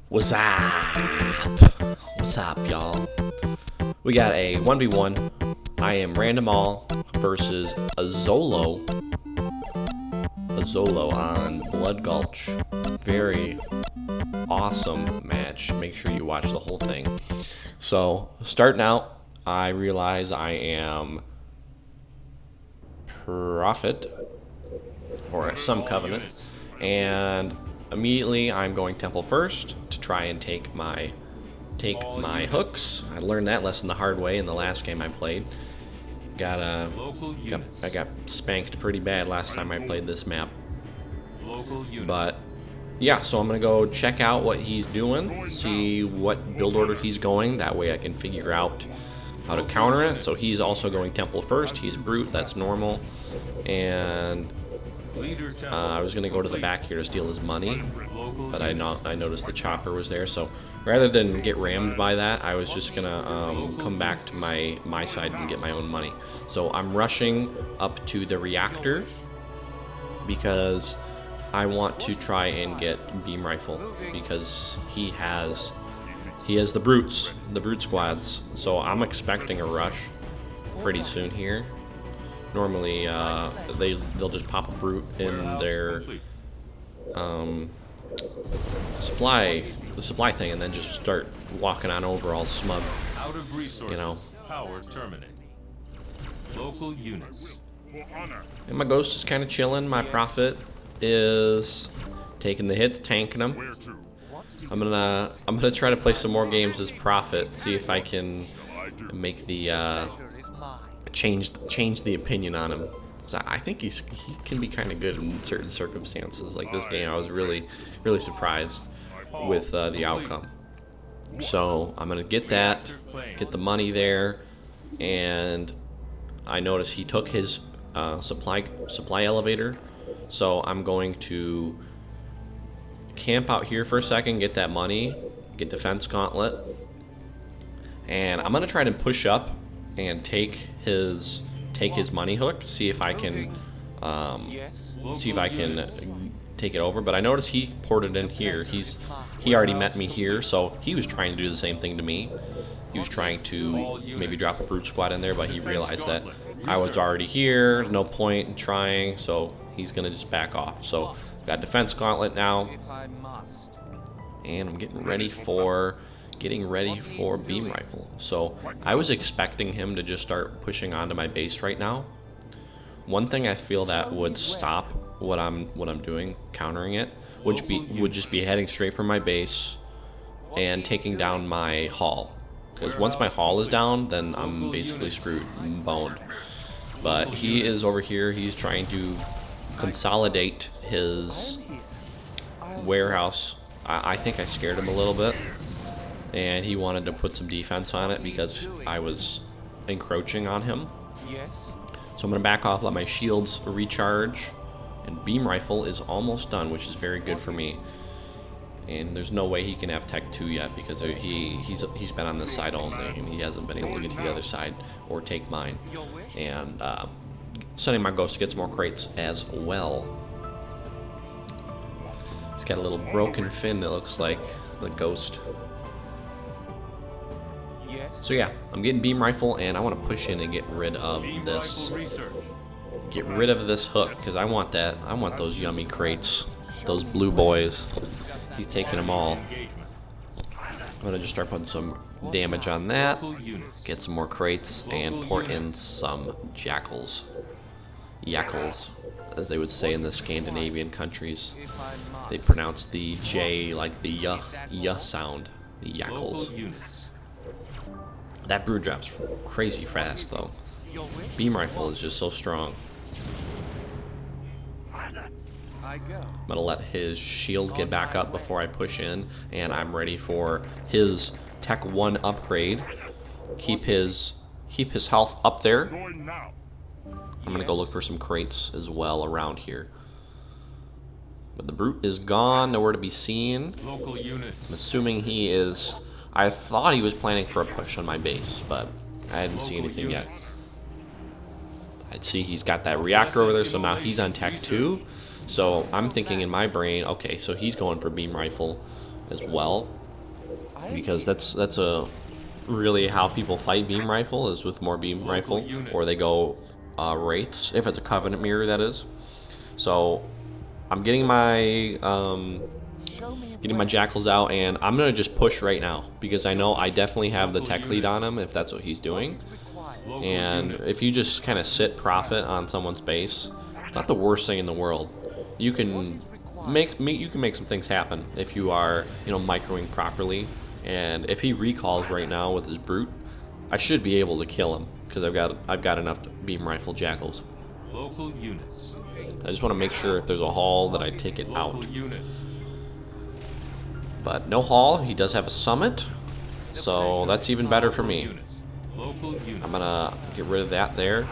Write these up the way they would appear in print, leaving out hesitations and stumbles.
What's up? What's up, y'all? We got a 1v1. I am Random All versus a Zolo on Blood Gulch. Very awesome match. Make sure you watch the whole thing. So, starting out, I realize I am Prophet or some covenant, and immediately I'm going temple first to try and take my hooks. I learned that lesson the hard way in the last game I played. I got spanked pretty bad last time I played this map. But yeah, so I'm gonna go check out what he's doing, see what build order he's going. That way I can figure out how to counter it. So he's also going temple first. He's brute. That's normal. And I was gonna go to the back here to steal his money, but I noticed the chopper was there. So rather than get rammed by that, I was just gonna come back to my side and get my own money. So I'm rushing up to the reactor because I want to try and get beam rifle because he has the brute squads. So I'm expecting a rush pretty soon here. Normally, they'll just pop a brute in their supply thing and then just start walking on over all smug. Out of resources. You know. Power terminated. Local units. And my ghost is kind of chilling. My prophet is taking the hits, tanking them. I'm gonna try to play some more games as prophet, see if I can make the change the opinion on him. So I think he can be kind of good in certain circumstances. Like this game, I was really surprised with the outcome. So I'm gonna get the money there, and I noticed he took his supply elevator. So I'm going to camp out here for a second, get that money, get defense gauntlet, and I'm gonna try to push up and take his money hook, see if I can take it over. But I noticed he ported in here. He already met me here, so he was trying to do the same thing to me. He was trying to maybe drop a brute squad in there, but he realized that I was already here, no point in trying, so he's gonna just back off. So got defense gauntlet now, and I'm getting ready for beam rifle. So I was expecting him to just start pushing onto my base right now. One thing I feel that would stop what I'm doing, countering it, would just be heading straight for my base and taking down my hall. Because once my hall is down, then I'm basically screwed, boned. But he is over here. He's trying to consolidate his warehouse. I think I scared him a little bit, and he wanted to put some defense on it because I was encroaching on him. So I'm going to back off, let my shields recharge, and beam rifle is almost done, which is very good for me. And there's no way he can have Tech 2 yet because he's been on this side only, and he hasn't been able to get to the other side or take mine. And sending my ghost to get some more crates as well. He's got a little broken fin, it looks like, the ghost. So yeah, I'm getting beam rifle, and I want to push in and get rid of this. Get rid of this hook because I want that. I want those yummy crates, those blue boys. He's taking them all. I'm gonna just start putting some damage on that. Get some more crates and pour in some jackals, as they would say in the Scandinavian countries. They pronounce the J like the y sound. The jackals. That brew drops crazy fast though. Beam rifle is just so strong. I'm gonna let his shield get back up before I push in, and I'm ready for his Tech 1 upgrade. Keep his health up there. I'm gonna go look for some crates as well around here. But the brute is gone, nowhere to be seen. I'm assuming he is. I thought he was planning for a push on my base, but I didn't see anything yet. I'd see he's got that reactor over there, so now he's on Tech 2. So I'm thinking in my brain, okay, so he's going for beam rifle. as well, because that's a really how people fight beam rifle is with more beam rifle, or they go wraiths if it's a covenant mirror, that is. So I'm getting my jackals out, and I'm gonna just push right now because I know I definitely have the tech lead on him if that's what he's doing. And if you just kind of sit profit on someone's base, it's not the worst thing in the world. You can make some things happen if you are, microing properly. And if he recalls right now with his brute, I should be able to kill him because I've got enough beam rifle jackals. Local units. I just want to make sure if there's a haul that I take it out. Local units. But no haul. He does have a summit, so that's even better for me. Local units. I'm gonna get rid of that there.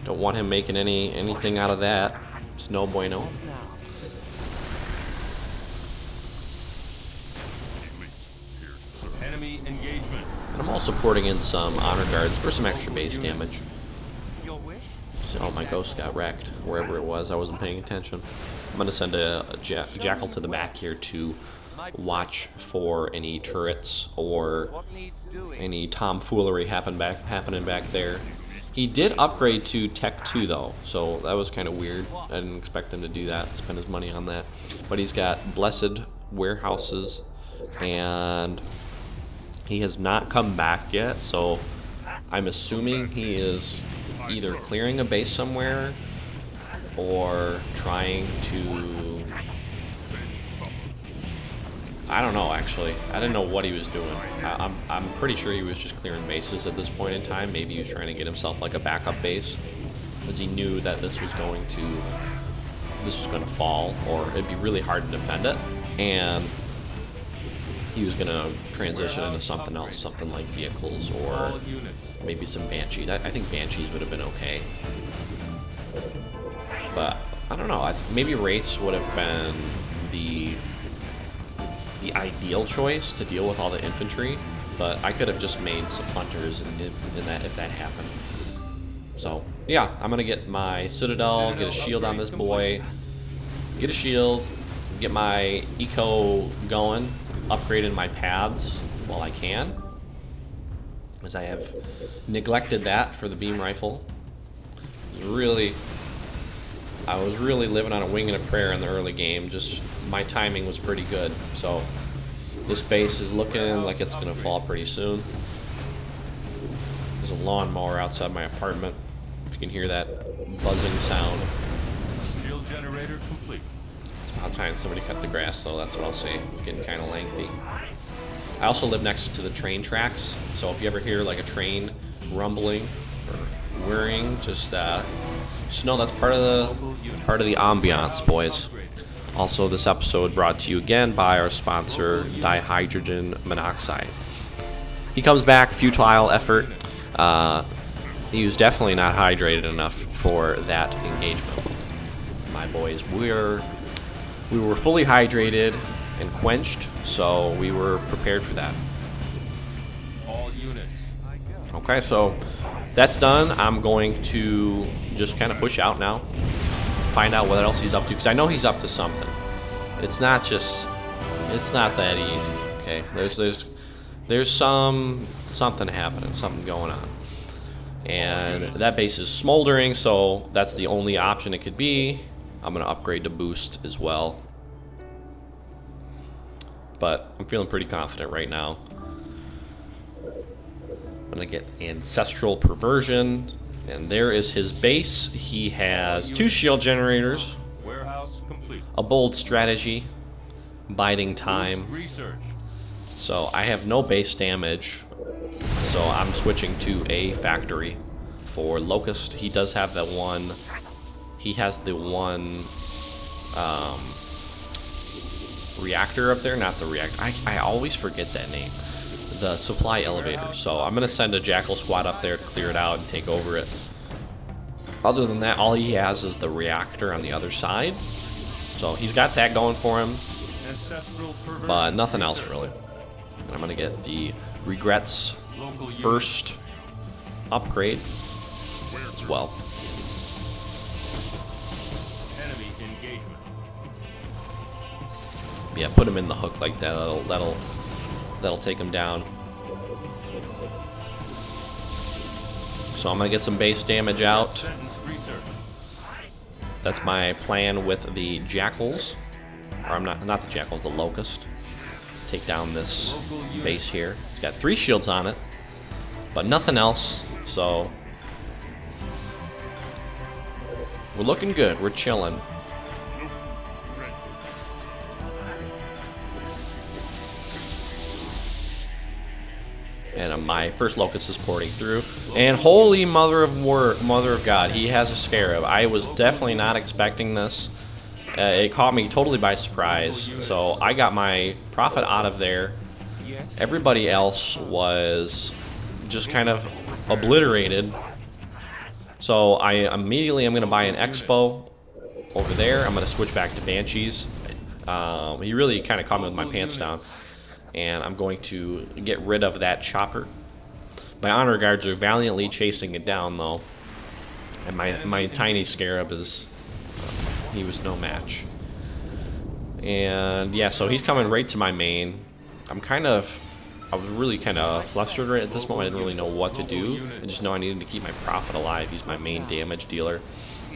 Don't want him making anything out of that. It's no bueno. Enemy engagement. And I'm also porting in some honor guards for some extra base damage. Oh, my ghost got wrecked wherever it was. I wasn't paying attention. I'm gonna send a jackal to the back here to watch for any turrets or any tomfoolery happening back there. He did upgrade to Tech 2 though, so that was kind of weird. I didn't expect him to do that, spend his money on that. But he's got blessed warehouses, and he has not come back yet, so I'm assuming he is either clearing a base somewhere or trying to... I don't know, actually. I didn't know what he was doing. I'm pretty sure he was just clearing bases at this point in time. Maybe he was trying to get himself like a backup base, because he knew that this was going to fall, or it'd be really hard to defend it, and he was going to transition into something else, something like vehicles or maybe some banshees. I think banshees would have been okay, but I don't know. Maybe wraiths would have been the ideal choice to deal with all the infantry, but I could have just made some hunters in that if that happened. So yeah, I'm gonna get my citadel, get a shield on this boy, get a shield, get my eco going, upgrading my paths while I can, as I have neglected that for the beam rifle. I was really living on a wing and a prayer in the early game. Just my timing was pretty good. So this base is looking like it's gonna fall pretty soon. There's a lawnmower outside my apartment. If you can hear that buzzing sound. Shield generator complete. It's about time somebody cut the grass, so that's what I'll say. It's getting kind of lengthy. I also live next to the train tracks, so if you ever hear like a train rumbling or whirring, just know that's part of the ambiance, boys. Also, this episode brought to you again by our sponsor, dihydrogen monoxide. He comes back, futile effort. He was definitely not hydrated enough for that engagement. My boys, we were fully hydrated and quenched, so we were prepared for that. All units. Okay, so that's done. I'm going to just kind of push out now, find out what else he's up to, because I know he's up to something. It's not that easy. Okay, there's something happening, something going on, and that base is smoldering, so that's the only option it could be. I'm gonna upgrade to boost as well, but I'm feeling pretty confident right now. I'm gonna get ancestral perversion, and there is his base. He has 2 shield generators, Warehouse complete. a bold strategy, biding time. Research. So I have no base damage, so I'm switching to a factory for Locust. He does have that one. He has the one reactor up there, not the reactor. I always forget that name. The supply elevator. So I'm gonna send a jackal squad up there to clear it out and take over it. Other than that, all he has is the reactor on the other side. So he's got that going for him, but nothing else really. And I'm gonna get the Regrets first upgrade as well. Enemy engagement. Yeah, put him in the hook like that. That'll take him down. So I'm gonna get some base damage out. Sentence research. That's my plan with the jackals, or I'm not the jackals, the locust. Take down this base here. It's got 3 shields on it, but nothing else. So we're looking good. We're chilling. And my first locust is porting through. And holy mother of God, he has a Scarab. I was definitely not expecting this. It caught me totally by surprise. So I got my profit out of there. Everybody else was just kind of obliterated. So I'm going to buy an Expo over there. I'm going to switch back to Banshees. He really kind of caught me with my pants down. And I'm going to get rid of that chopper. My honor guards are valiantly chasing it down, though. And my tiny Scarab is... he was no match. And yeah, so he's coming right to my main. I was really kind of flustered right at this moment. I didn't really know what to do. I just know I needed to keep my profit alive. He's my main damage dealer.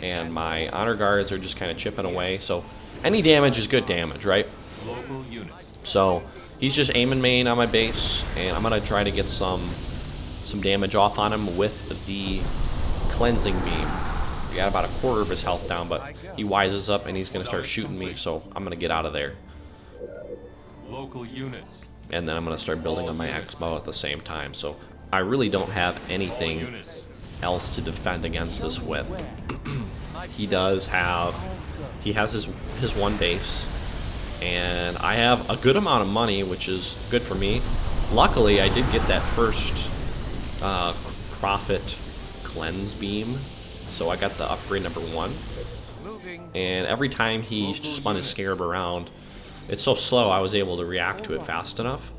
And my honor guards are just kind of chipping away. So any damage is good damage, right? So he's just aiming main on my base. And I'm going to try to get some damage off on him with the cleansing beam. He got about a quarter of his health down, but he wises up and he's going to start shooting me, so I'm going to get out of there. Local units. And then I'm going to start building on my Expo at the same time. So I really don't have anything else to defend against this with. He has his one base, and I have a good amount of money, which is good for me. Luckily, I did get that first profit cleanse beam. So I got the upgrade number 1, and every time he spun his Scarab around, it's so slow I was able to react to it fast enough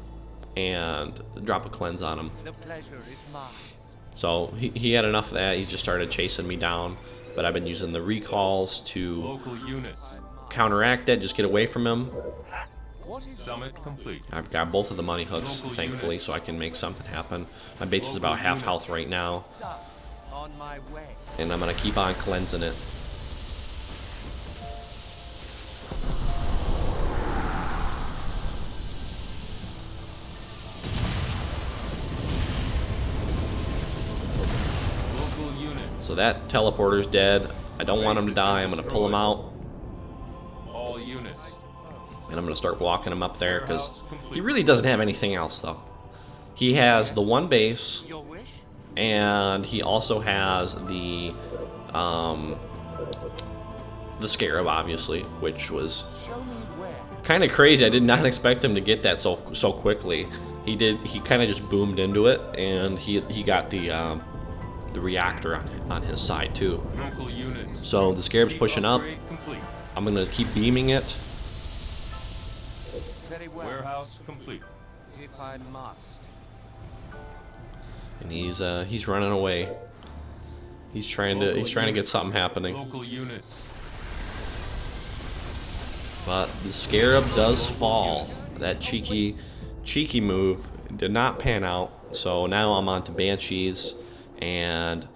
and drop a cleanse on him. So he had enough of that. He just started chasing me down, but I've been using the recalls to counteract that, just get away from him. Summit complete. I've got both of the money hooks, thankfully, so I can make something happen. My base is about half health right now. And I'm going to keep on cleansing it. So that teleporter's dead. I don't want him to die. I'm going to pull him out. All units. And I'm going to start walking him up there because he really doesn't have anything else, though. He has the one base, and he also has the Scarab, obviously, which was kind of crazy. I did not expect him to get that so quickly. He did. He kind of just boomed into it, and he got the reactor on his side too. So the Scarab's pushing up. I'm gonna keep beaming it. Warehouse complete. If I must. And he's running away. He's trying to get something happening. Local units. But the Scarab does fall. That cheeky move did not pan out. So now I'm on to Banshees, and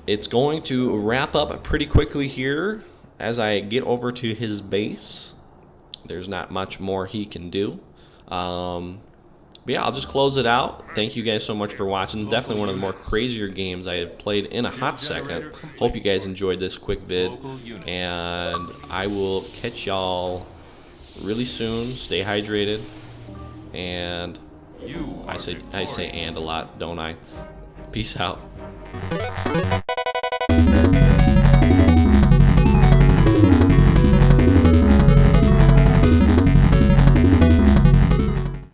it's going to wrap up pretty quickly here as I get over to his base. There's not much more he can do. But yeah, I'll just close it out. Thank you guys so much for watching. Definitely one of the more crazier games I have played in a hot second. Hope you guys enjoyed this quick vid, and I will catch y'all really soon. Stay hydrated, and I say and a lot, don't I? Peace out.